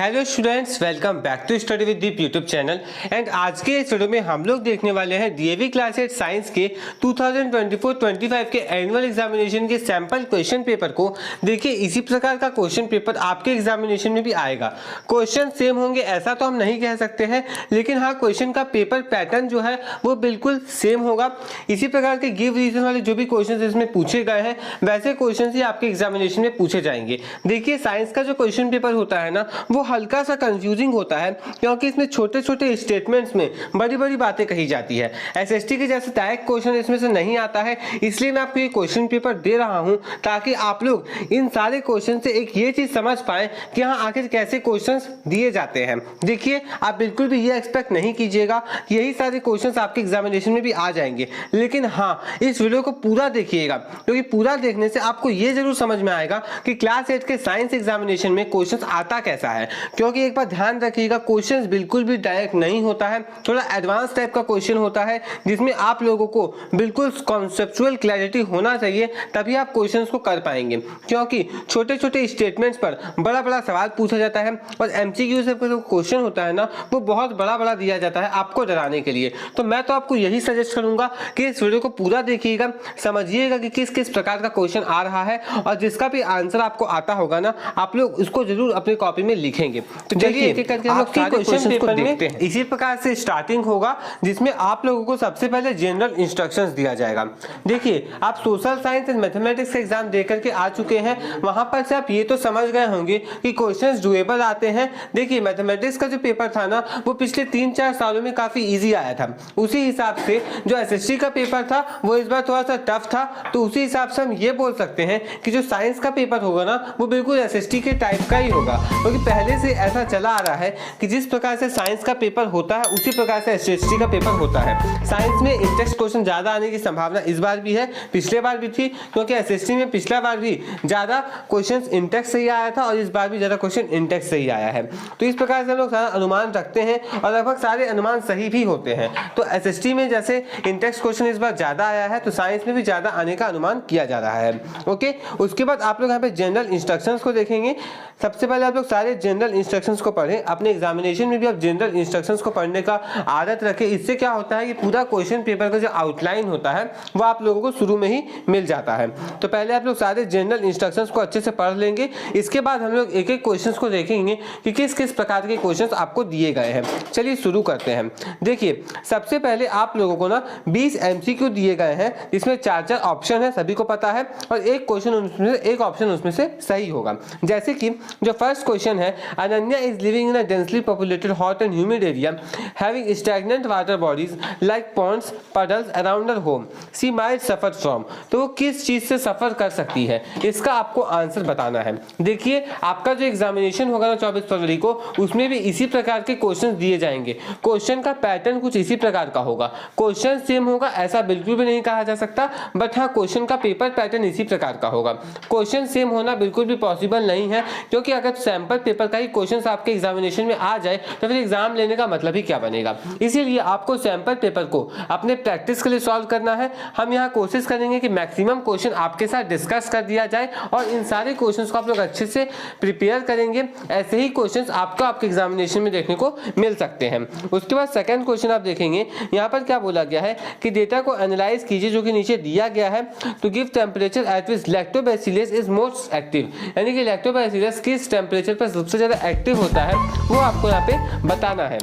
Hello students, welcome back to study with Deep YouTube channel. And आज के इस video में हम लोग देखने वाले हैं डीएवी क्लास 8 साइंस के 2024-25 के एनुअल एग्जामिनेशन के सैंपल क्वेश्चन पेपर को। देखिए, इसी प्रकार का क्वेश्चन पेपर आपके एग्जामिनेशन में भी आएगा। क्वेश्चन सेम होंगे ऐसा तो हम नहीं कह सकते हैं, लेकिन हाँ, क्वेश्चन का पेपर पैटर्न जो है वो बिल्कुल सेम होगा। इसी प्रकार के गिव रीजन वाले जो भी क्वेश्चन इसमें पूछे गए हैं वैसे क्वेश्चन ही आपके एग्जामिनेशन में पूछे जाएंगे। देखिए, साइंस का जो क्वेश्चन पेपर होता है ना, वो हल्का सा कंफ्यूजिंग होता है, क्योंकि इसमें छोटे छोटे स्टेटमेंट्स में बड़ी बड़ी बातें कही जाती है। एसएसटी के जैसे डायरेक्ट क्वेश्चन इसमें से नहीं आता है, इसलिए मैं आपको ये क्वेश्चन पेपर दे रहा हूं ताकि आप लोग इन सारे क्वेश्चन से एक ये चीज समझ पाए कि हाँ, आखिर कैसे क्वेश्चंस दिए जाते हैं। देखिए, आप बिल्कुल भी ये एक्सपेक्ट नहीं कीजिएगा यही सारे क्वेश्चंस आपके एग्जामिनेशन में भी आ जाएंगे, लेकिन हाँ, इस वीडियो को पूरा देखिएगा, क्योंकि पूरा देखने से आपको ये जरूर समझ में आएगा कि क्लास 8 के साइंस एग्जामिनेशन में क्वेश्चंस आता कैसा है। क्योंकि एक बार ध्यान रखिएगा, क्वेश्चंस बिल्कुल भी डायरेक्ट नहीं होता है, थोड़ा एडवांस टाइप का क्वेश्चन होता है, जिसमें आप लोगों को बिल्कुल कॉन्सेप्चुअल क्लैरिटी होना चाहिए, तभी आप क्वेश्चंस को कर पाएंगे। क्योंकि छोटे छोटे स्टेटमेंट्स पर बड़ा बड़ा सवाल पूछा जाता है और एमसीक्यू से जो क्वेश्चन होता है ना, वो बहुत बड़ा बड़ा दिया जाता है आपको डराने के लिए। तो मैं तो आपको यही सजेस्ट करूंगा कि इस वीडियो को पूरा देखिएगा, समझिएगा कि किस किस प्रकार का क्वेश्चन आ रहा है, और जिसका भी आंसर आपको आता होगा ना, आप लोग उसको जरूर अपनी कॉपी में लिखेंगे। तो चलिए एक एक करके हम लोग क्वेश्चन पेपर में देखते हैं। इसी प्रकार से स्टार्टिंग होगा, जिसमें आप लोगों को सबसे पहले जनरल इंस्ट्रक्शंस दिया जाएगा। देखिए, आप सोशल साइंस एंड मैथमेटिक्स का एग्जाम दे करके आ चुके हैं, वहां पर से आप ये तो समझ गए होंगे कि क्वेश्चंस डुएबल आते हैं। देखिए, मैथमेटिक्स का जो पेपर था ना, वो पिछले 3-4 सालों में काफी इजी आया था। उसी हिसाब से जो एसएसटी का पेपर था वो इस बार थोड़ा सा टफ था, तो उसी हिसाब से हम ये बोल सकते हैं कि जो साइंस का पेपर होगा ना, वो बिल्कुल एसएसटी के टाइप का ही होगा। क्योंकि पहले से ऐसा चला आ रहा है कि जिस प्रकार से साइंस का पेपर होता है उसी प्रकार से एसएसटी का पेपर होता है। साइंस में इंटेक्स्ट क्वेश्चन ज्यादा आने की संभावना इस बार भी है, पिछले बार भी थी, क्योंकि एसएसटी में पिछला बार भी ज्यादा क्वेश्चन इंटेक्स्ट से ही आया था और इस बार भी ज्यादा क्वेश्चन इंटेक्स्ट से ही आया है। तो इस प्रकार से हम लोग सारा अनुमान रखते हैं और लगभग सारे अनुमान सही भी होते हैं। तो एसएसटी में जैसे इंटेक्स्ट क्वेश्चन इस बार ज्यादा आया है, तो साइंस में भी ज्यादा आने का अनुमान किया जा रहा है। ओके, उसके बाद आप लोग यहाँ पे जनरल इंस्ट्रक्शंस को देखेंगे। सबसे पहले आप लोग सारे जनरल इंस्ट्रक्शंस को पढ़ें। अपने एग्जामिनेशन में भी आप जनरल इंस्ट्रक्शंस को पढ़ने का आदत रखें। इससे क्या होता है कि पूरा क्वेश्चन पेपर का जो आउटलाइन होता है वो आप लोगों को शुरू में ही मिल जाता है। तो पहले आप लोग सारे जनरल इंस्ट्रक्शंस को अच्छे से पढ़ लेंगे। इसके बाद हम लोग एक एक क्वेश्चंस को देखेंगे कि किस किस प्रकार के क्वेश्चंस आपको दिए गए हैं। चलिए शुरू करते हैं। देखिए, सबसे पहले आप लोगों को ना 20 एमसीक्यू दिए गए हैं, जिसमें 4-4 ऑप्शन है, सभी को पता है, और एक क्वेश्चन उसमें से एक ऑप्शन उसमें से सही होगा। जैसे कि जो फर्स्ट क्वेश्चन है, Ananya is living in a densely populated hot and humid area having stagnant water bodies like ponds puddles around her home, she might suffer from. तो वो किस चीज से सफर कर सकती है, इसका आपको आंसर बताना है। देखिए, आपका जो एग्जामिनेशन होगा ना 24 फरवरी को, उसमें भी इसी प्रकार के क्वेश्चन दिए जाएंगे। क्वेश्चन का पैटर्न कुछ इसी प्रकार का होगा। क्वेश्चन सेम होगा ऐसा बिल्कुल भी नहीं कहा जा सकता, बट हाँ, क्वेश्चन का पेपर पैटर्न इसी प्रकार का होगा। क्वेश्चन सेम होना बिल्कुल भी पॉसिबल नहीं है, क्योंकि अगर सैंपल पेपर का ही क्वेश्चन आपके एग्जामिनेशन में आ जाए तो फिर एग्जाम लेने का मतलब ही क्या बनेगा। इसीलिए आपको सैंपल पेपर को अपने प्रैक्टिस के लिए सॉल्व करना है। हम यहाँ कोशिश करेंगे कि मैक्सिमम क्वेश्चन आपके साथ डिस्कस कर दिया जाए और इन सारे क्वेश्चंस को आप लोग अच्छे से प्रिपेयर करेंगे। ऐसे ही क्वेश्चंस आपको आपके एग्जामिनेशन में देखने को मिल सकते हैं। उसके बाद सेकंड क्वेश्चन आप देखेंगे, यहाँ पर क्या बोला गया है कि डेटा को एनालाइज कीजिए, जो कि नीचे दिया गया है, to give temperature at which lactobacillus is most active. यानी कि लैक्टोबैसिलस किस टेम्परेचर पर सबसे ज्यादा एक्टिव होता है, वो आपको यहाँ पे बताना है।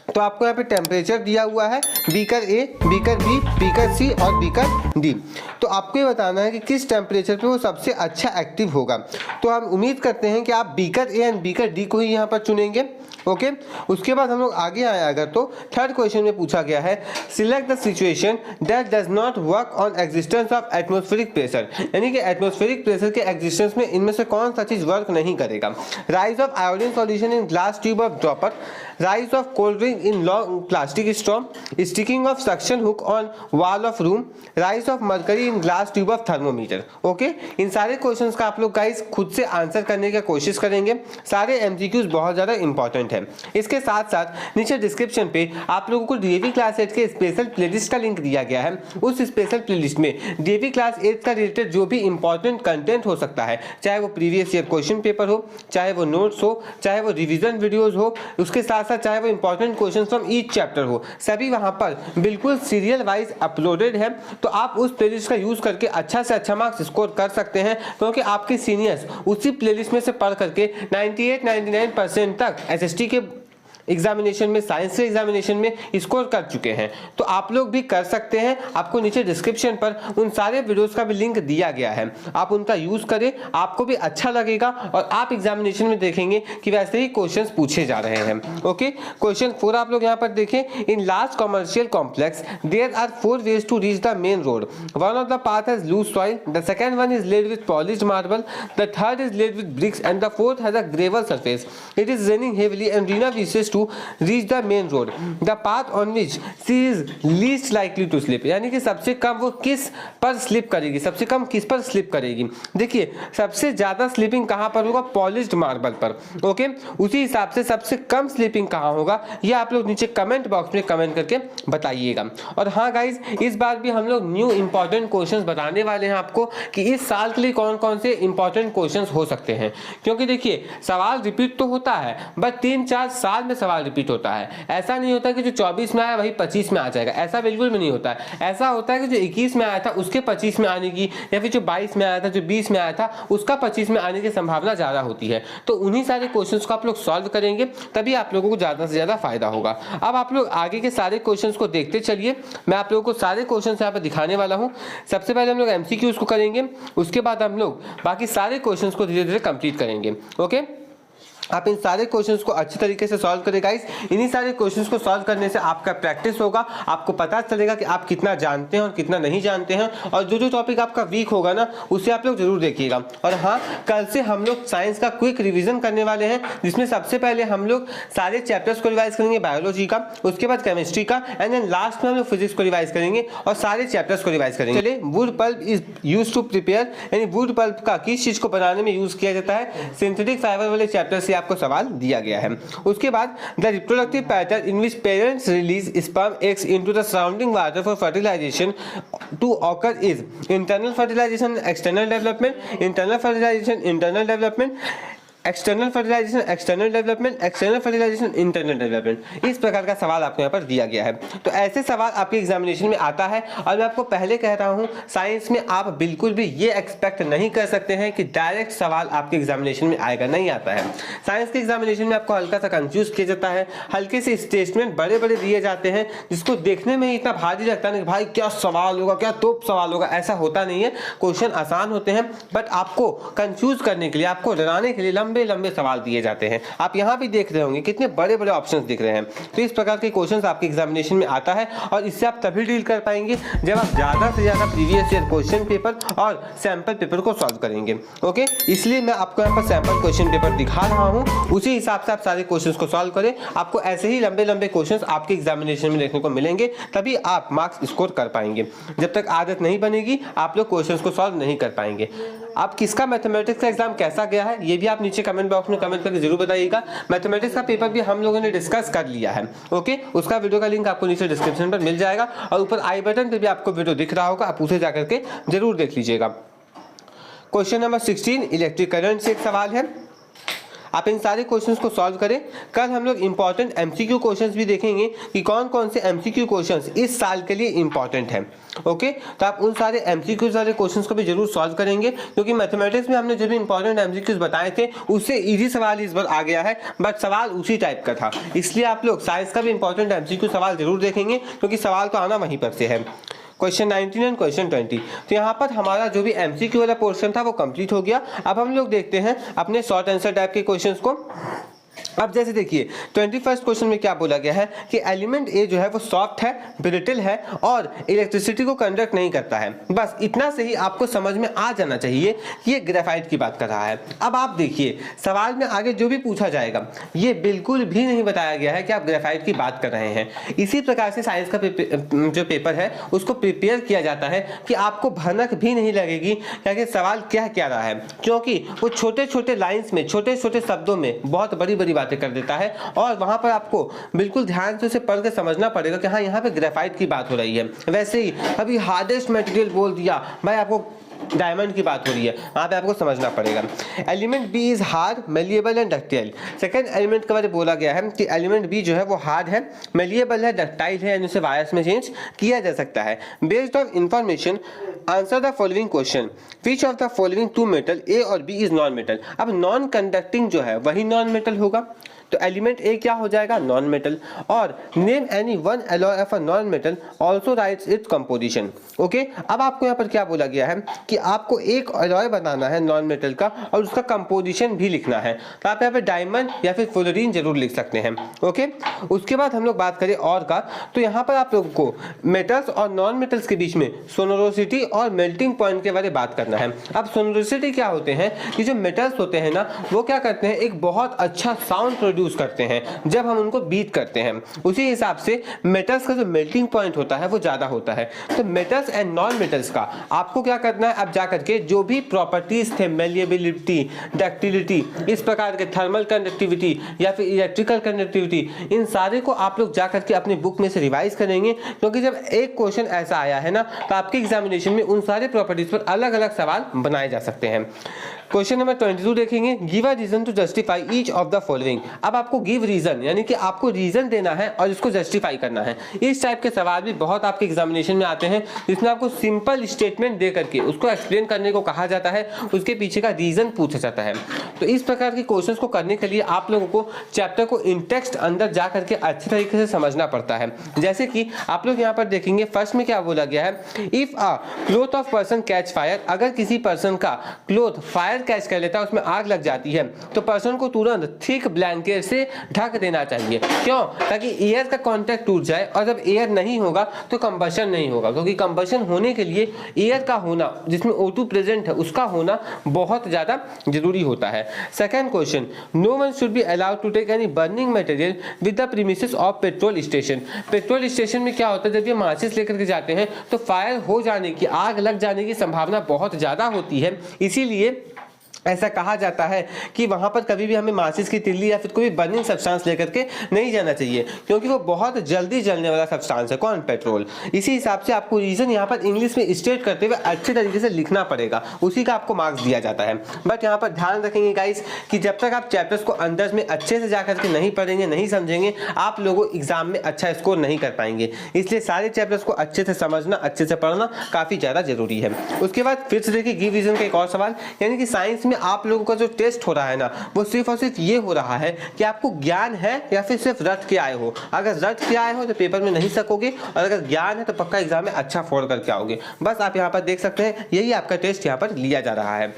तो आपको यहाँ पे टेम्परेचर दिया हुआ है, beaker A, beaker B, beaker C और बीकर डी। तो आपको ये बताना है कि किस टेम्परेचर पे वो सबसे अच्छा एक्टिव होगा। तो हम उम्मीद करते हैं कि आप beaker A and beaker D को ही यहाँ पर चुनेंगे। ओके, उसके बाद हम लोग आगे आए अगर तो थर्ड क्वेश्चन में पूछा गया है, select the situation that does not work on existence of atmospheric pressure. यानी कि एटमॉस्फेरिक प्रेशर के एग्जिस्टेंस में इनमें से कौन सा चीज वर्क नहीं करेगा। Rise of iodine solution in glass tube of dropper, rise of cold drink rolling in long plastic straw, sticking of suction hook on wall of room, rise of mercury in glass tube of thermometer. Okay, इन सारे questions का आप लोग guys खुद से answer करने की कोशिश करेंगे। सारे एमसीक्यूज बहुत ज़्यादा इंपॉर्टेंट है। इसके साथ साथ नीचे डिस्क्रिप्शन पे आप लोगों को डीएवी क्लास 8 के स्पेशल प्लेलिस्ट का लिंक दिया गया है। उस स्पेशल प्लेलिस्ट में डीएवी क्लास 8 का रिलेटेड जो भी इंपॉर्टेंट कंटेंट हो सकता है, चाहे वो प्रीवियस ईयर क्वेश्चन पेपर हो, चाहे वो नोट्स हो, चाहे वो रिवीजन वीडियोस हो, उसके साथ साथ चाहे वो important question from each chapter हो, सभी वहां पर बिल्कुल सीरियल वाइज अपलोडेड है। तो आप उस प्लेलिस्ट का यूज करके अच्छा से अच्छा मार्क्स स्कोर कर सकते हैं, क्योंकि आपके सीनियर्स उसी प्लेलिस्ट में से पढ़ करके 98-99% तक एसएसटी के एग्जामिनेशन में, साइंस के एग्जामिनेशन में स्कोर कर चुके हैं। तो आप लोग भी कर सकते हैं। आपको नीचे डिस्क्रिप्शन पर उन सारे वीडियोस का भी लिंक दिया गया है, आप उनका यूज करें, आपको भी अच्छा लगेगा और आप एग्जामिनेशन में देखेंगे कि वैसे ही क्वेश्चंस पूछे जा रहे हैं। ओके, क्वेश्चन 4 आप लोग यहाँ पर देखें। In large commercial complex there are 4 ways to reach the main road. One of the path has loose soil, the second one is laid with polished marble, the third is laid with bricks and the fourth has a gravel surface. It is raining heavily and Reena wishes to reach the main road. The path on which she is least likely to slip, यानी कि सबसे कम वो किस पर slip करेगी, सबसे कम किस पर स्लिप करेगी। देखिए सबसे ज्यादा स्लिपिंग कहाँ पर होगा, पॉलिश्ड मार्बल पर। ओके, उसी हिसाब से सबसे कम स्लिपिंग कहाँ होगा, ये आप लोग नीचे कमेंट बॉक्स में कमेंट करके बताइएगा। और हाँ गाइज, इस बार भी हम लोग न्यू इंपॉर्टेंट क्वेश्चंस बताने वाले हैं आपको कि इस साल के लिए कौन कौन से इंपॉर्टेंट क्वेश्चंस हो सकते हैं। क्योंकि देखिए सवाल रिपीट तो होता है, बट 3-4 साल में सवाल रिपीट होता है। ऐसा नहीं होता कि जो 24 में आया वही 25 में आ जाएगा, ऐसा बिल्कुल भी नहीं होता है। ऐसा होता है कि जो 21 में आया था उसके 25 में आने की, या फिर जो 22 में आया था, जो 20 में आया था उसका 25 में आने की संभावना ज्यादा होती है। तो उन्हीं सारे क्वेश्चंस को आप लोग सॉल्व करेंगे, तभी आप लोगों को ज्यादा से ज्यादा फायदा होगा। अब आप लोग आगे के सारे क्वेश्चंस को देखते चलिए। मैं आप लोगों को सारे क्वेश्चंस यहाँ पर दिखाने वाला हूँ। सबसे पहले हम लोग एमसीक्यूज को करेंगे, उसके बाद हम लोग बाकी सारे क्वेश्चंस को धीरे धीरे कंप्लीट करेंगे। ओके, आप इन सारे क्वेश्चंस को अच्छी तरीके से सॉल्व करें गाइस। इन्हीं सारे क्वेश्चंस को सॉल्व करने से आपका प्रैक्टिस होगा, आपको पता चलेगा कि आप कितना जानते हैं और कितना नहीं जानते हैं। और जो जो टॉपिक आपका वीक होगा ना, उसे आप लोग जरूर देखिएगा। और हाँ, कल से हम लोग साइंस का क्विक रिविजन करने वाले हैं, जिसमें सबसे पहले हम लोग सारे चैप्टर्स को रिवाइज करेंगे, बायोलॉजी का, उसके बाद केमिस्ट्री का, एंड देन लास्ट में हम लोग फिजिक्स को रिवाइज करेंगे और सारे चैप्टर्स को रिवाइज करेंगे। चलिए, wood pulp is use to prepare, यानी वुड पल्प का किस चीज को बनाने में यूज किया जाता है, सिंथेटिक फाइबर वाले चैप्टर से आपको सवाल दिया गया है। उसके बाद the reproductive pattern in which parents release sperm eggs into the surrounding water for fertilisation to occur is internal fertilisation, external development, internal fertilisation, internal development, external fertilisation, external development, external fertilisation, internal development. इस प्रकार का सवाल आपको यहाँ पर दिया गया है। तो ऐसे सवाल आपके एग्जामिनेशन में आता है। और मैं आपको पहले कह रहा हूँ, साइंस में आप बिल्कुल भी ये एक्सपेक्ट नहीं कर सकते हैं कि डायरेक्ट सवाल आपके एग्जामिनेशन में आएगा, नहीं आता है। साइंस के एग्जामिनेशन में आपको हल्का सा कंफ्यूज किया जाता है, हल्के से स्टेटमेंट बड़े बड़े दिए जाते हैं, जिसको देखने में ही इतना भारी लगता है कि भाई क्या सवाल होगा, क्या तोप सवाल होगा। ऐसा होता नहीं है, क्वेश्चन आसान होते हैं, बट आपको कंफ्यूज करने के लिए, आपको डराने के लिए लंबे लंबे सवाल दिए जाते हैं। आप यहाँ भी देख रहे होंगे कितने बड़े बड़े ऑप्शंस दिख रहे हैं। तो इस प्रकार के क्वेश्चंस आपके एग्जामिनेशन में आता है, और इससे आप तभी डील कर पाएंगे जब आप ज्यादा से ज्यादा प्रीवियस ईयर क्वेश्चन पेपर और सैंपल पेपर को सॉल्व करेंगे। ओके, इसलिए मैं आपको यहाँ पर सैंपल क्वेश्चन पेपर दिखा रहा हूँ, उसी हिसाब से आप सारे क्वेश्चंस को सॉल्व करें। आपको ऐसे ही लंबे लंबे क्वेश्चंस आपके एग्जामिनेशन में देखने को मिलेंगे, तभी आप मार्क्स स्कोर कर पाएंगे। जब तक आदत नहीं बनेगी, आप लोग क्वेश्चंस को सॉल्व नहीं कर पाएंगे। आप किसका मैथमेटिक्स का एग्जाम कैसा गया है, ये भी आप नीचे कमेंट बॉक्स में कमेंट करके जरूर बताइएगा। मैथमेटिक्स का पेपर भी हम लोगों ने डिस्कस कर लिया है। ओके, उसका वीडियो का लिंक आपको नीचे डिस्क्रिप्शन पर मिल जाएगा, और ऊपर आई बटन पे भी आपको वीडियो दिख रहा होगा, आप उसे जाकर के जरूर देख लीजिएगा। क्वेश्चन नंबर 16 इलेक्ट्रिक करंट से एक सवाल है। आप इन सारे क्वेश्चंस को सॉल्व करें। कल हम लोग इंपॉर्टेंट एमसीक्यू क्वेश्चंस भी देखेंगे कि कौन कौन से एमसीक्यू क्वेश्चंस इस साल के लिए इंपॉर्टेंट हैं। ओके, तो आप उन सारे एमसीक्यूज वाले क्वेश्चंस को भी जरूर सॉल्व करेंगे, क्योंकि मैथमेटिक्स में हमने जो भी इंपॉर्टेंट एमसीक्यूज बताए थे, उससे इजी सवाल इस बार आ गया है, बट सवाल उसी टाइप का था। इसलिए आप लोग साइंस का भी इंपॉर्टेंट एमसीक्यू सवाल जरूर देखेंगे, क्योंकि सवाल तो आना वहीं पर से है। Question 19 and question 20। तो यहाँ पर हमारा जो भी एमसीक्यू वाला पोर्शन था वो कंप्लीट हो गया। अब हम लोग देखते हैं अपने शॉर्ट आंसर टाइप के क्वेश्चंस को। अब जैसे देखिए 21st क्वेश्चन में क्या बोला गया है कि एलिमेंट ए जो है वो सॉफ्ट है, ब्रिटल है और इलेक्ट्रिसिटी को कंडक्ट नहीं करता है। बस इतना से ही आपको समझ में आ जाना चाहिए कि ये ग्रेफाइट की बात कर रहा है। अब आप देखिए सवाल में आगे जो भी पूछा जाएगा ये बिल्कुल भी नहीं बताया गया है कि आप ग्रेफाइट की बात कर रहे हैं। इसी प्रकार से साइंस का जो पेपर है उसको प्रिपेयर किया जाता है कि आपको भनक भी नहीं लगेगी कि सवाल क्या रहा है, क्योंकि वो छोटे छोटे लाइन्स में छोटे छोटे शब्दों में बहुत बड़ी बड़ी बातें कर देता है और वहां पर आपको बिल्कुल ध्यान से उसे पढ़ के समझना पड़ेगा कि हाँ यहाँ पे ग्रेफाइट की बात हो रही है। वैसे ही अभी हार्डेस्ट मटेरियल बोल दिया भाई, आपको डायमंड की बात हो रही है, वहाँ पे आपको समझना पड़ेगा। Element B is hard, malleable and ductile. Second element के बारे में बोला गया है कि एलिमेंट बी जो है वो हार्ड है, मेलिएबल है, डक्टाइल है, यानी उसे वायर्स में चेंज किया जा सकता है। Based on information answer the following question, which of the following two metal A और बी इज नॉन मेटल। अब नॉन कंडक्टिंग जो है वही नॉन मेटल होगा, तो एलिमेंट ए क्या हो जाएगा, नॉन मेटल। और name any one alloy of a non metal also rights its composition. Okay, अब आपको यहाँ पर क्या बोला गया है कि आपको एक एलॉय बनाना है नॉन मेटल का और उसका कंपोजिशन भी लिखना है, तो आप यहाँ पे डायमंड या फिर फ्लोरीन जरूर लिख सकते हैं। ओके, उसके बाद हम लोग बात करें और का, तो यहाँ पर आप लोगों को मेटल्स और नॉन मेटल्स के बीच में सोनोरोसिटी और मेल्टिंग पॉइंट के बारे में बात करना है। अब सोनोरोसिटी क्या होते हैं कि जो मेटल्स होते हैं ना वो क्या करते हैं, एक बहुत अच्छा साउंड प्रोड्यूस करते हैं जब हम उनको बीट करते हैं। उसी हिसाब से मेटल्स का जो मेल्टिंग पॉइंट होता है वो ज्यादा होता है। तो मेटल्स एंड नॉन मेटल्स का आपको क्या करना है, अब जाकर के जो भी प्रॉपर्टीज थे, मेलिएबिलिटी, डक्टिलिटी, इस प्रकार के थर्मल कंडक्टिविटी या फिर इलेक्ट्रिकल कंडक्टिविटी, इन सारे को आप लोग जाकर के अपने बुक में से रिवाइज करेंगे, क्योंकि जब एक क्वेश्चन ऐसा आया है ना तो आपके एग्जामिनेशन में उन सारे प्रॉपर्टीज पर अलग अलग सवाल बनाए जा सकते हैं। क्वेश्चन नंबर 22 देखेंगे, give a reason to justify each of the following. अब आपको गिव रीजन यानी कि आपको रीजन देना है और इसको जस्टिफाई करना है। इस टाइप के सवाल भी बहुत आपके एग्जामिनेशन में आते हैं, जिसमें आपको सिंपल स्टेटमेंट दे करके उसको एक्सप्लेन करने को कहा जाता है, उसके पीछे का रीजन पूछा जाता है। तो इस प्रकार के क्वेश्चन को करने के लिए आप लोगों को चैप्टर को इन टेक्स्ट अंदर जा करके अच्छी तरीके से समझना पड़ता है। जैसे कि आप लोग यहाँ पर देखेंगे फर्स्ट में क्या बोला गया है, if a cloth of person catch fire, अगर किसी पर्सन का क्लोथ फायर कैच कर लेता है, उसमें आग लग जाती है, तो पर्सन को तुरंत थिक ब्लैंकेट से ढक देना चाहिए। क्यों? ताकि एयर का कांटेक्ट टूट जाए, और जब एयर नहीं होगा तो कंबशन नहीं होगा, क्योंकि कंबशन होने के लिए एयर का होना, जिसमें O2 प्रेजेंट है, उसका होना बहुत ज्यादा जरूरी होता है। Second question, no one should be allowed to take any burning material with the premises of petrol station. Petrol station में क्या होता है, जब ये माचिस लेकर के जाते हैं तो फायर हो जाने की, आग लग जाने की संभावना बहुत ज्यादा होती है। इसीलिए ऐसा कहा जाता है कि वहां पर कभी भी हमें माचिस की तिल्ली या फिर कोई बर्निंग सब्सटेंस लेकर के नहीं जाना चाहिए, क्योंकि वो बहुत जल्दी जलने वाला सब्सटेंस है। कौन? पेट्रोल। इसी हिसाब से आपको रीजन यहाँ पर इंग्लिश में स्टेट करते हुए अच्छे तरीके से लिखना पड़ेगा, उसी का आपको मार्क्स दिया जाता है। बट यहाँ पर ध्यान रखेंगे गाइस कि जब तक आप चैप्टर्स को अंदर में अच्छे से जाकर के नहीं पढ़ेंगे, नहीं समझेंगे, आप लोगों एग्जाम में अच्छा स्कोर नहीं कर पाएंगे। इसलिए सारे चैप्टर्स को अच्छे से समझना, अच्छे से पढ़ना काफी ज्यादा जरूरी है। उसके बाद फिर से देखिए गिव रीजन का एक और सवाल, यानी कि साइंस में आप लोगों का जो टेस्ट हो रहा है ना वो सिर्फ और सिर्फ ये हो रहा है कि आपको ज्ञान है या फिर सिर्फ रट के आए हो। अगर रट के आए हो तो पेपर में नहीं सकोगे, और अगर ज्ञान है तो पक्का एग्जाम में अच्छा फोड़ करके आओगे। बस आप यहाँ पर देख सकते हैं, यही आपका टेस्ट यहाँ पर लिया जा रहा है।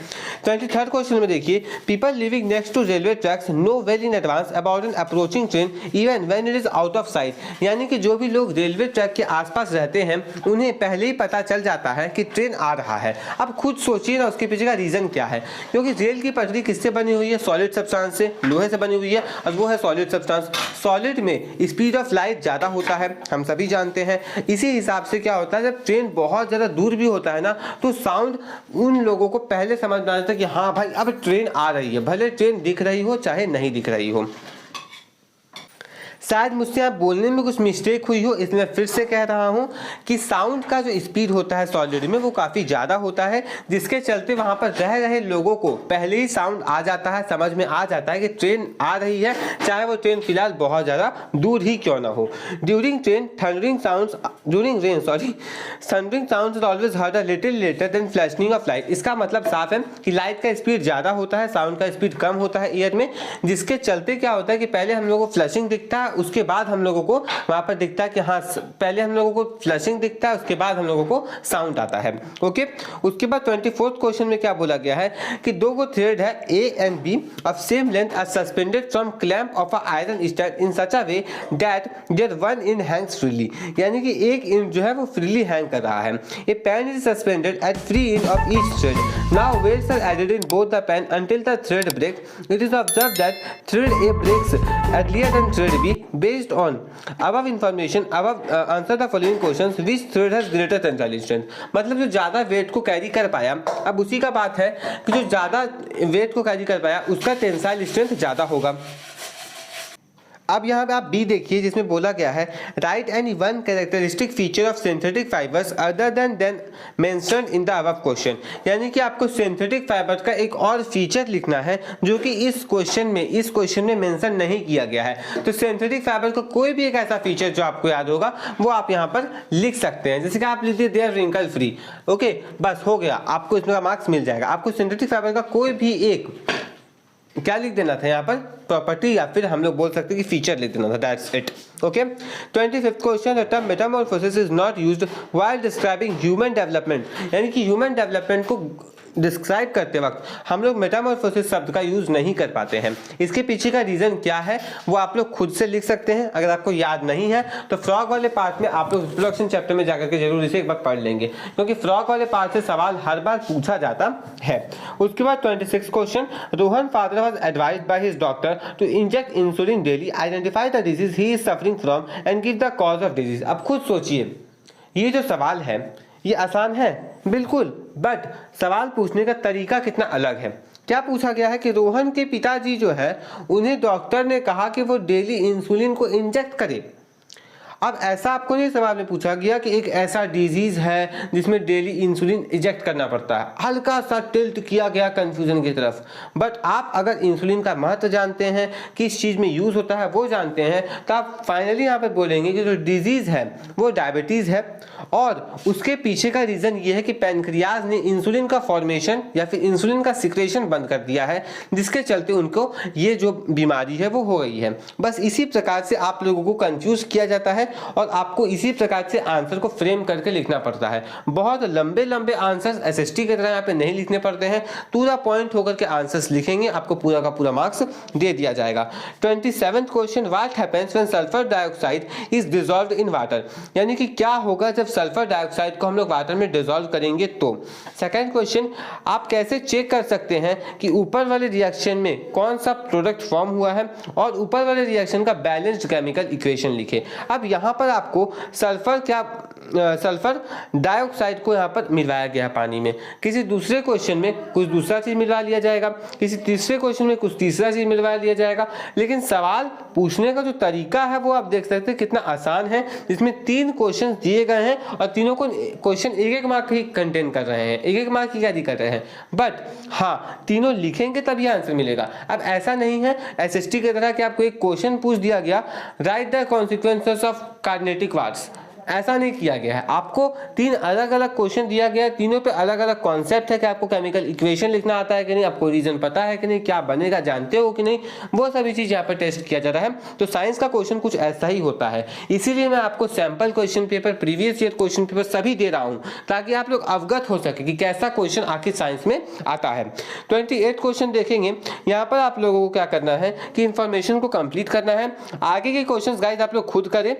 23rd क्वेश्चन में देखिए, people living next to railway tracks know well in advance about an approaching train even when it is out of sight. यानी कि जो भी लोग रेलवे ट्रैक के आसपास रहते हैं उन्हें पहले ही पता चल जाता है कि ट्रेन आ रहा है। अब खुद सोचिए ना उसके पीछे का रीजन क्या है, क्योंकि रेल की पटरी किससे बनी हुई है? सॉलिड सब्सटेंस से, लोहे से बनी हुई है, और वो है सॉलिड सब्सटेंस। सॉलिड में स्पीड ऑफ लाइट ज्यादा होता है, हम सभी जानते हैं। इसी हिसाब से क्या होता है, जब ट्रेन बहुत ज्यादा दूर भी होता है ना तो साउंड उन लोगों को पहले समझ में आ जाता है कि हाँ भाई अब ट्रेन आ रही है, भले ट्रेन दिख रही हो चाहे नहीं दिख रही हो। शायद मुझसे आप बोलने में कुछ मिस्टेक हुई हो, इसलिए मैं फिर से कह रहा हूं कि साउंड का जो स्पीड होता है सॉलिड में वो काफ़ी ज़्यादा होता है, जिसके चलते वहां पर रह रहे लोगों को पहले ही साउंड आ जाता है, समझ में आ जाता है कि ट्रेन आ रही है, चाहे वो ट्रेन फिलहाल बहुत ज़्यादा दूर ही क्यों ना हो। During train thundering sounds, during rain thundering sounds always heard a little later than flashing of light. इसका मतलब साफ है कि लाइट का स्पीड ज़्यादा होता है, साउंड का स्पीड कम होता है एयर में, जिसके चलते क्या होता है कि पहले हम लोगों को फ्लैशिंग दिखता है उसके बाद हम लोगों को वहां पर दिखता है कि हाँ पहले हम लोगों को फ्लशिंग दिखता है, उसके बाद हम लोगों को साउंड आता है। ओके, उसके बाद 24th क्वेश्चन में क्या बोला गया है कि दो गो थ्रेड है A and B of same length are suspended from clamp of a iron stud in such a way that their one end hangs freely, यानी कि एक इन जो है वो फ्रीली हैंग कर रहा है। A pen is suspended at free end of each thread, now weights are added in both the pen until the thread breaks. It is observed that thread A breaks earlier than thread B. Based on above information, answer the following questions. Which thread has greater tensile strength? मतलब जो ज्यादा wait को carry कर पाया, अब उसी का बात है कि जो ज्यादा वेट को कैरी कर पाया उसका टेंसाइल स्ट्रेंथ ज्यादा होगा। अब यहाँ पे आप बी देखिए जिसमें बोला गया है right any one characteristic feature of synthetic fibres other than mentioned in the above question, यानी कि आपको सिंथेटिक फाइबर का एक और फीचर लिखना है जो कि इस क्वेश्चन में मेंशन नहीं किया गया है। तो सिंथेटिक फाइबर का कोई भी एक ऐसा फीचर जो आपको याद होगा वो आप यहाँ पर लिख सकते हैं, जैसे कि आप लिख दिए they are wrinkle free. Okay, बस हो गया, आपको इसमें मार्क्स मिल जाएगा। आपको सिंथेटिक फाइबर का कोई भी एक क्या लिख देना था यहाँ पर, प्रॉपर्टी या फिर हम लोग बोल सकते हैं कि फीचर लिख देना था, that's it. Okay, 25th question, the term Metamorphosis is not used while describing human development, यानी कि ह्यूमन डेवलपमेंट को डिस्क्राइब करते वक्त हम लोग मेटामॉर्फोसिस शब्द का यूज नहीं कर पाते हैं। इसके पीछे का रीजन क्या है वो आप लोग खुद से लिख सकते हैं। अगर आपको याद नहीं है तो फ्रॉग वाले पार्ट में आप लोग रिप्रोडक्शन चैप्टर में जाकर के जरूर इसे एक बार पढ़ लेंगे, क्योंकि फ्रॉग वाले पार्ट से सवाल हर बार पूछा जाता है। उसके बाद 26 question, Rohan father was advised by his doctor to inject insulin daily, identify the disease he is suffering from and give the cause of disease. अब खुद सोचिए, ये जो सवाल है ये आसान है बिल्कुल, बट सवाल पूछने का तरीका कितना अलग है। क्या पूछा गया है कि रोहन के पिताजी जो है उन्हें डॉक्टर ने कहा कि वो डेली इंसुलिन को इंजेक्ट करे। अब ऐसा आपको नहीं सवाल में पूछा गया कि एक ऐसा डिजीज है जिसमें डेली इंसुलिन इंजेक्ट करना पड़ता है, हल्का सा टिल्ट किया गया कंफ्यूजन की तरफ। बट आप अगर इंसुलिन का महत्व जानते हैं, किस चीज़ में यूज़ होता है वो जानते हैं, तो आप फाइनली यहाँ पे बोलेंगे कि जो डिजीज है वो डायबिटीज़ है, और उसके पीछे का रीज़न ये है कि पैनक्रियाज ने इंसुलिन का फॉर्मेशन या फिर इंसुलिन का सिक्रेशन बंद कर दिया है, जिसके चलते उनको ये जो बीमारी है वो हो गई है। बस इसी प्रकार से आप लोगों को कंफ्यूज किया जाता है और आपको इसी प्रकार से आंसर को फ्रेम करके लिखना पड़ता है। बहुत लंबे लंबे आंसर्स एसएसटी की तरह यहाँ पे नहीं लिखने पड़ते हैं, पूरा पॉइंट होकर के आंसर्स लिखेंगे, आपको पूरा का पूरा मार्क्स दे दिया जाएगा। 27th question, what happens when sulphur dioxide is dissolved in water, यानी कि क्या होगा जब सल्फर डाइऑक्साइड को हम लोग वाटर में डिसॉल्व करेंगे तो। सेकंड क्वेश्चन, आप कैसे चेक कर सकते हैं कि ऊपर वाले रिएक्शन में कौन सा प्रोडक्ट फॉर्म हुआ है, और ऊपर वाले रिएक्शन का बैलेंस्ड केमिकल इक्वेशन लिखे। अब यहाँ पर आपको सल्फर डाइऑक्साइड को यहाँ पर मिलाया गया है पानी में, किसी दूसरे क्वेश्चन में कुछ दूसरा चीज मिला लिया जाएगा, किसी तीसरे क्वेश्चन में कुछ तीसरा चीज मिलवा लिया जाएगा, लेकिन सवाल पूछने का जो तरीका है वो आप देख सकते हैं कितना आसान है, जिसमें 3 क्वेश्चन दिए गए हैं और तीनों को क्वेश्चन 1-1 मार्क ही कंटेन कर रहे हैं, 1-1 मार्क की कैरी कर रहे हैं, बट हाँ तीनों लिखेंगे तभी आंसर मिलेगा। अब ऐसा नहीं है एसएसटी की तरह कि आपको एक क्वेश्चन पूछ दिया गया write the consequences of Carnatic wars, ऐसा नहीं किया गया है। आपको 3 अलग अलग क्वेश्चन दिया गया है, तीनों पे अलग अलग कॉन्सेप्ट है कि आपको केमिकल इक्वेशन लिखना आता है कि नहीं, आपको रीजन पता है कि नहीं, क्या बनेगा जानते हो कि नहीं, वो सभी चीज यहाँ पर टेस्ट किया जा रहा है। तो साइंस का क्वेश्चन कुछ ऐसा ही होता है, इसीलिए मैं आपको sample question paper, previous year question paper सभी दे रहा हूँ ताकि आप लोग अवगत हो सके कि कैसा क्वेश्चन आखिर साइंस में आता है। 28 क्वेश्चन देखेंगे, यहाँ पर आप लोगों को क्या करना है कि इंफॉर्मेशन को कंप्लीट करना है। आगे के क्वेश्चन गाइस आप लोग खुद करें,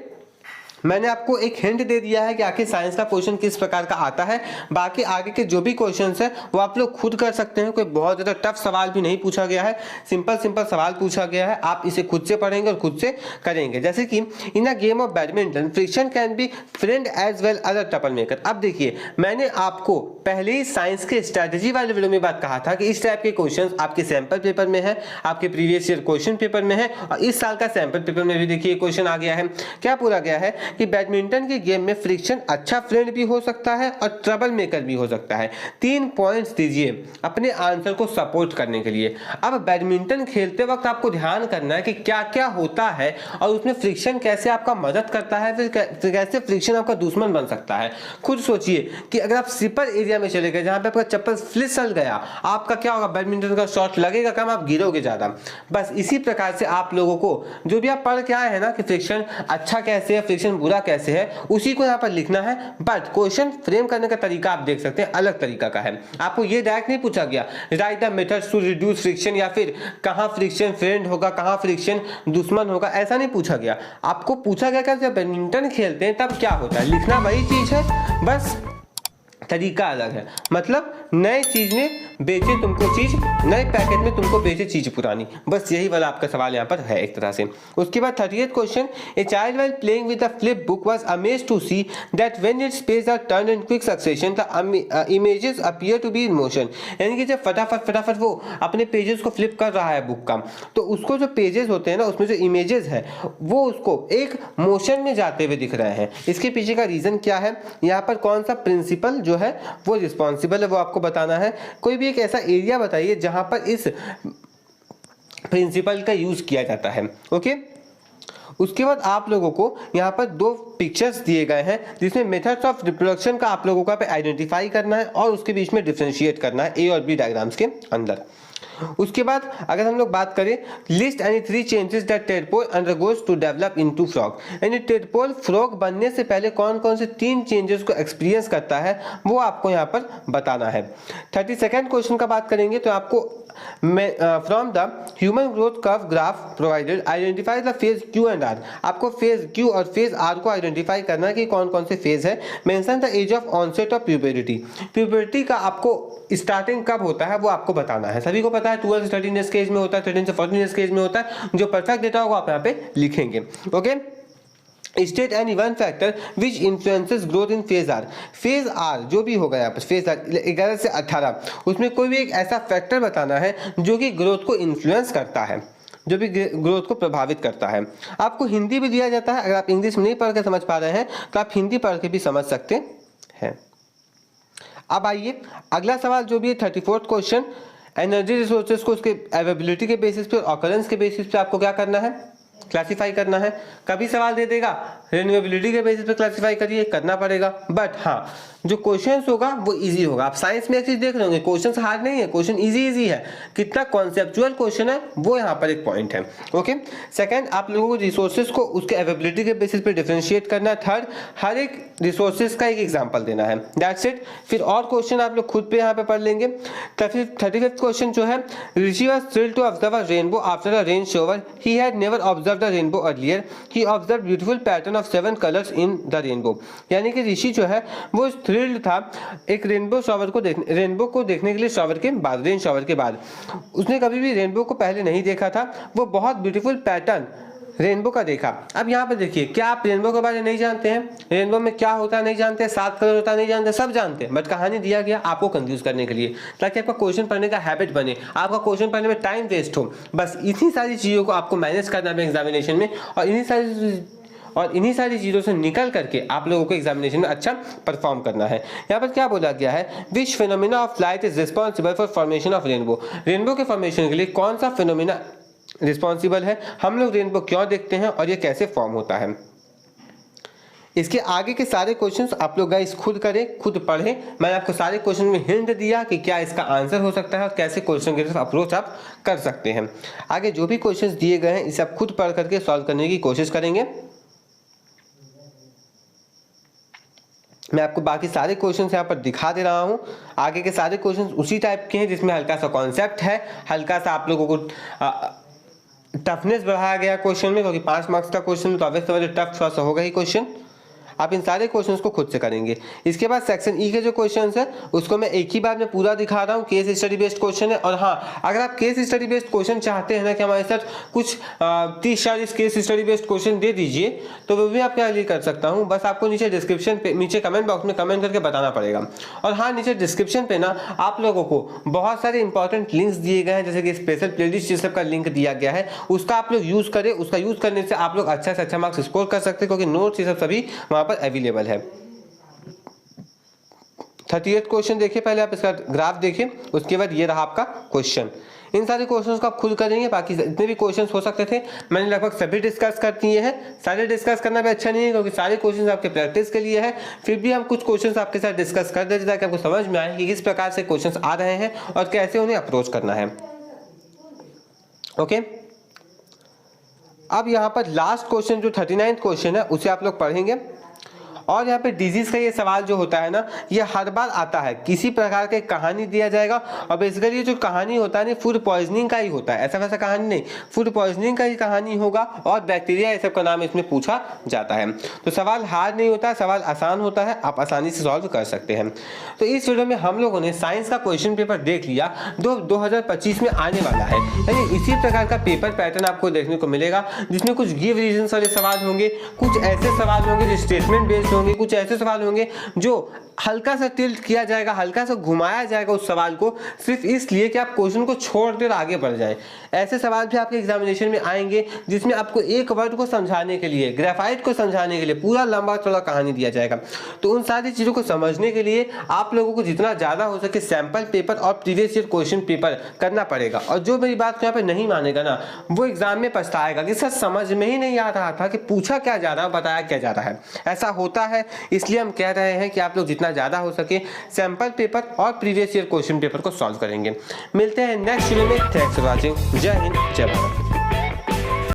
मैंने आपको एक हिंट दे दिया है कि आखिर साइंस का क्वेश्चन किस प्रकार का आता है, बाकी आगे के जो भी क्वेश्चंस है वो आप लोग खुद कर सकते हैं। कोई बहुत ज़्यादा टफ सवाल भी नहीं पूछा गया है, सिंपल सवाल पूछा गया है, आप इसे खुद से पढ़ेंगे और खुद से करेंगे। जैसे कि in a game of badminton friction can be friend as well other trouble maker. अब देखिए, मैंने आपको पहले ही साइंस के स्ट्रैटेजी वाले वीडियो में बात कहा था कि इस टाइप के क्वेश्चन आपके सैंपल पेपर में है, आपके प्रीवियस ईयर क्वेश्चन पेपर में है, और इस साल का सैंपल पेपर में भी देखिए क्वेश्चन आ गया है। क्या पूरा गया है कि बैडमिंटन के गेम में फ्रिक्शन अच्छा फ्रेंड भी हो सकता है और ट्रबल मेकर भी हो सकता है। 3 पॉइंट्स दीजिए अपने आंसर को सपोर्ट करने के लिए। अब बैडमिंटन खेलते वक्त आपको ध्यान करना है कि क्या क्या होता है और उसमें फ्रिक्शन कैसे आपका मदद करता है, फिर कैसे फ्रिक्शन आपका दुश्मन बन सकता है। खुद सोचिए कि अगर आप स्लिपर एरिया में चले गए जहां पे आपका चप्पल फिसल गया, आपका क्या होगा, बैडमिंटन का शॉट लगेगा कम, आप गिरोगे ज्यादा। बस इसी प्रकार से आप लोगों को जो भी आप पढ़ के आए हैं ना कि फ्रिक्शन अच्छा कैसे है, फ्रिक्शन बुरा कैसे है, उसी को यहाँ पर लिखना है। बट क्वेश्चन फ्रेम करने का तरीका आप देख सकते हैं अलग तरीका का है। आपको ये डायरेक्ट नहीं पूछा गया write the methods to reduce friction, या फिर कहां फ्रिक्शन फ्रेंड होगा कहां फ्रिक्शन दुश्मन होगा, ऐसा नहीं पूछा गया। आपको पूछा गया कि जब बैडमिंटन खेलते हैं तब क्या होता है, लिखना वही चीज है, बस तरीका अलग है। मतलब नए चीज में बेचे तुमको चीज, नए पैकेट में तुमको बेचे चीज पुरानी, बस यही वाला आपका सवाल यहाँ पर है एक तरह से। उसके बाद 30th question, a child while playing with the flip book was amazed to see that when its page are turn in quick succession the images appear to be in motion. यानी कि जब फटाफट वो अपने पेजेस को flip कर रहा है बुक का, तो उसको जो पेजेस होते हैं ना उसमें जो इमेजेस है वो उसको एक मोशन में जाते हुए दिख रहे हैं। इसके पीछे का रीजन क्या है, यहाँ पर कौन सा प्रिंसिपल जो है वो रिस्पॉन्सिबल है वो आपको बताना है। कोई भी एक ऐसा एरिया बताइए जहां पर इस प्रिंसिपल का यूज किया जाता है। ओके, उसके बाद आप लोगों को यहाँ पर 2 पिक्चर्स दिए गए हैं जिसमें मेथड्स ऑफ रिप्रोडक्शन का आप लोगों को पे आइडेंटिफाई करना है और उसके बीच में डिफरेंशिएट करना है ए और बी डायग्राम्स के अंदर। उसके बाद अगर हम लोग बात करें, list any 3 changes that tadpole undergoes to develop into frog. यानी टेडपोल फ्रॉग बनने से पहले कौन कौन से 3 चेंजेस को एक्सपीरियंस करता है वो आपको यहाँ पर बताना है। 32nd क्वेश्चन का बात करेंगे तो आपको from the human growth curve graph provided identify the phase Q and R. आपको फेज क्यू और फेज आर को आइडेंटिफाई करना है कि कौन कौन से फेज है। Mention the age of onset of puberty. Puberty का आपको स्टार्टिंग कब होता है वो आपको बताना है। सभी को पता है 12 से 13 ईयर्स के एज में होता है, 13 से 14 ईयर्स के एज में होता है। जो परफेक्ट डेटा होगा आप यहाँ पे लिखेंगे। Okay, state any one factor which influences growth in phase R. Phase R जो भी होगा यहाँ पर फेज आर 11 से 18, उसमें कोई भी एक ऐसा फैक्टर बताना है जो कि ग्रोथ को इन्फ्लुएंस करता है, जो भी ग्रोथ को प्रभावित करता है। आपको हिंदी भी दिया जाता है, अगर आप इंग्लिश में नहीं पढ़ के समझ पा रहे हैं तो आप हिंदी पढ़ के भी समझ सकते हैं। अब आइए अगला सवाल जो भी है 34th क्वेश्चन, एनर्जी रिसोर्सेज को उसके अवेलेबिलिटी के बेसिस पे और ऑकरेंस के बेसिस पे आपको क्या करना है, क्लासिफाई करना है। कभी सवाल दे देगा रिन्यूएबिलिटी के बेसिस पे क्लासिफाई करिए, करना पड़ेगा। बट हाँ, जो क्वेश्चंस होगा वो इजी होगा। आप साइंस में एक चीज देख रहे होंगे, क्वेश्चंस हार्ड नहीं है, क्वेश्चन इजी है। कितना कॉन्सेप्चुअल क्वेश्चन है वो यहाँ पर एक पॉइंट है। ओके, सेकंड, आप लोगों को रिसोर्सेज को उसके अवेलेबिलिटी के बेसिस पे डिफरेंशिएट करना है। थर्ड, हर एक रिसोर्सेज का एक एग्जाम्पल देना है। That's it. फिर और क्वेश्चन आप लोग खुद पे यहाँ पे पढ़ लेंगे। 35th क्वेश्चन जो है, Rishi was thrilled to observe a rainbow after a rain shower. He had never observed a rainbow earlier. He observed beautiful pattern of 7 colours in the rainbow. यानी कि ऋषि जो है वो थ्रिल्ड था एक रेनबो को देखने के लिए रेन शॉवर के बाद। उसने कभी भी रेनबो को पहले नहीं देखा था, वो बहुत ब्यूटीफुल पैटर्न रेनबो का देखा। अब यहाँ पर देखिए, क्या आप रेनबो के बारे में नहीं जानते हैं? रेनबो में क्या होता है नहीं जानते, 7 कलर होता है नहीं जानते, सब जानते हैं। बट कहानी दिया गया आपको कंफ्यूज करने के लिए, ताकि आपका क्वेश्चन पढ़ने का हैबिट बने, आपका क्वेश्चन पढ़ने में टाइम वेस्ट हो। बस इतनी सारी चीज़ों को आपको मैनेज करना है एग्जामिनेशन में, और इन्हीं सारी चीज़ों से निकल करके आप लोगों को एग्जामिनेशन में अच्छा परफॉर्म करना है। यहाँ पर क्या बोला गया है, which phenomena of light is responsible for formation of rainbow. Rainbow के फॉर्मेशन के लिए कौन सा फिनोमिना रिस्पॉन्सिबल है, हम लोग रेनबो क्यों देखते हैं और ये कैसे फॉर्म होता है। इसके आगे के सारे क्वेश्चंस आप लोग गाइस खुद करें, खुद पढ़ें। मैंने आपको सारे क्वेश्चन में हिंट दिया कि क्या इसका आंसर हो सकता है और कैसे क्वेश्चन की तरफ अप्रोच आप कर सकते हैं। आगे जो भी क्वेश्चंस दिए गए हैं इसे आप खुद पढ़ करके सॉल्व करने की कोशिश करेंगे। मैं आपको बाकी सारे क्वेश्चंस यहाँ पर दिखा दे रहा हूँ। आगे के सारे क्वेश्चंस उसी टाइप के हैं जिसमें हल्का सा कॉन्सेप्ट है, हल्का सा आप लोगों को टफनेस बढ़ाया गया क्वेश्चन में, क्योंकि 5 मार्क्स का क्वेश्चन तो ऑब्वियस टफ थोड़ा सा होगा ही क्वेश्चन। आप इन सारे क्वेश्चन को खुद से करेंगे। इसके बाद सेक्शन ई के जो क्वेश्चन है उसको मैं एक ही बार में पूरा दिखा रहा हूँ, केस स्टडी बेस्ड क्वेश्चन है। और हाँ, अगर आप केस स्टडी बेस्ड क्वेश्चन चाहते हैं ना कि हमारे साथ कुछ 30-40 केस स्टडी बेस्ड क्वेश्चन दे दीजिए, तो वो भी आपके लिए कर सकता हूँ। बस आपको नीचे डिस्क्रिप्शन पे, नीचे कमेंट बॉक्स में कमेंट करके बताना पड़ेगा। और हाँ, नीचे डिस्क्रिप्शन पे ना आप लोगों को बहुत सारे इंपॉर्टेंट लिंक्स दिए गए हैं, जैसे कि स्पेशल प्लेलिस्ट, ये सब का लिंक दिया गया है, उसका आप लोग यूज करें। उसका यूज करने से आप लोग अच्छा से अच्छा मार्क्स स्कोर कर सकते हैं, क्योंकि नोट्स ये सब सभी वहां पर अवेलेबल है। 38 क्वेश्चन देखिए, पहले आप इसका ग्राफ देखिए, उसके बाद ये रहा आपका क्वेश्चन। इन सारे क्वेश्चंस को आप खुद करेंगे। बाकी जितने भी क्वेश्चंस हो सकते थे मैंने लगभग सभी डिस्कस कर दिए हैं। सारे डिस्कस करना भी अच्छा नहीं है, क्योंकि सारे क्वेश्चंस आपके प्रैक्टिस के लिए है। फिर भी हम कुछ क्वेश्चंस आपके साथ डिस्कस कर देते ताकि आपको समझ में आए कि किस प्रकार से क्वेश्चंस आ रहे हैं और कैसे उन्हें अप्रोच करना है। ओके, अब यहाँ पर लास्ट क्वेश्चन जो 39th क्वेश्चन है उसे आप लोग पढ़ेंगे। और यहाँ पे डिजीज का ये सवाल जो होता है ना, ये हर बार आता है। किसी प्रकार की कहानी दिया जाएगा और बेसिकली ये जो कहानी होता है ना, फूड पॉइजनिंग का ही होता है। ऐसा वैसा कहानी नहीं, फूड पॉइजनिंग का ही कहानी होगा और बैक्टीरिया ये सब का नाम इसमें पूछा जाता है। तो सवाल हार्ड नहीं होता, सवाल आसान होता है, आप आसानी से सॉल्व कर सकते हैं। तो इस वीडियो में हम लोगों ने साइंस का क्वेश्चन पेपर देख लिया जो 2025 में आने वाला है। यानी इसी प्रकार का पेपर पैटर्न आपको देखने को मिलेगा, जिसमें कुछ गिव रीजंस वाले सवाल होंगे, कुछ ऐसे सवाल होंगे जो स्टेटमेंट बेस्ड होंगे, कुछ ऐसे सवाल होंगे जो हल्का सा टिल्ट किया जाएगा, हल्का सा घुमाया जाएगा उस सवाल को, सिर्फ इसलिए कि आप क्वेश्चन को छोड़कर आगे बढ़ जाएं। ऐसे सवाल भी आपके एग्जामिनेशन में आएंगे जिसमें आपको एक वर्ड को समझाने के लिए, ग्रेफाइट को समझाने के लिए पूरा लंबा चौड़ा कहानी दिया जाएगा। तो उन सारी चीजों को समझने के लिए आप लोगों को जितना ज्यादा हो सके सैंपल पेपर और प्रीवियस ईयर क्वेश्चन पेपर करना पड़ेगा। और जो मेरी बात को यहाँ पे नहीं मानेगा ना, वो एग्जाम में पछताएगा कि सर समझ में ही नहीं आ रहा था कि पूछा क्या जा रहा है, बताया क्या जा रहा है। ऐसा होता है, इसलिए हम कह रहे हैं कि आप लोग जितना ज्यादा हो सके सैंपल पेपर और प्रीवियस ईयर क्वेश्चन पेपर को सॉल्व करेंगे। मिलते हैं नेक्स्ट वीडियो में। Thanks for watching. जय हिंद, जय भारत।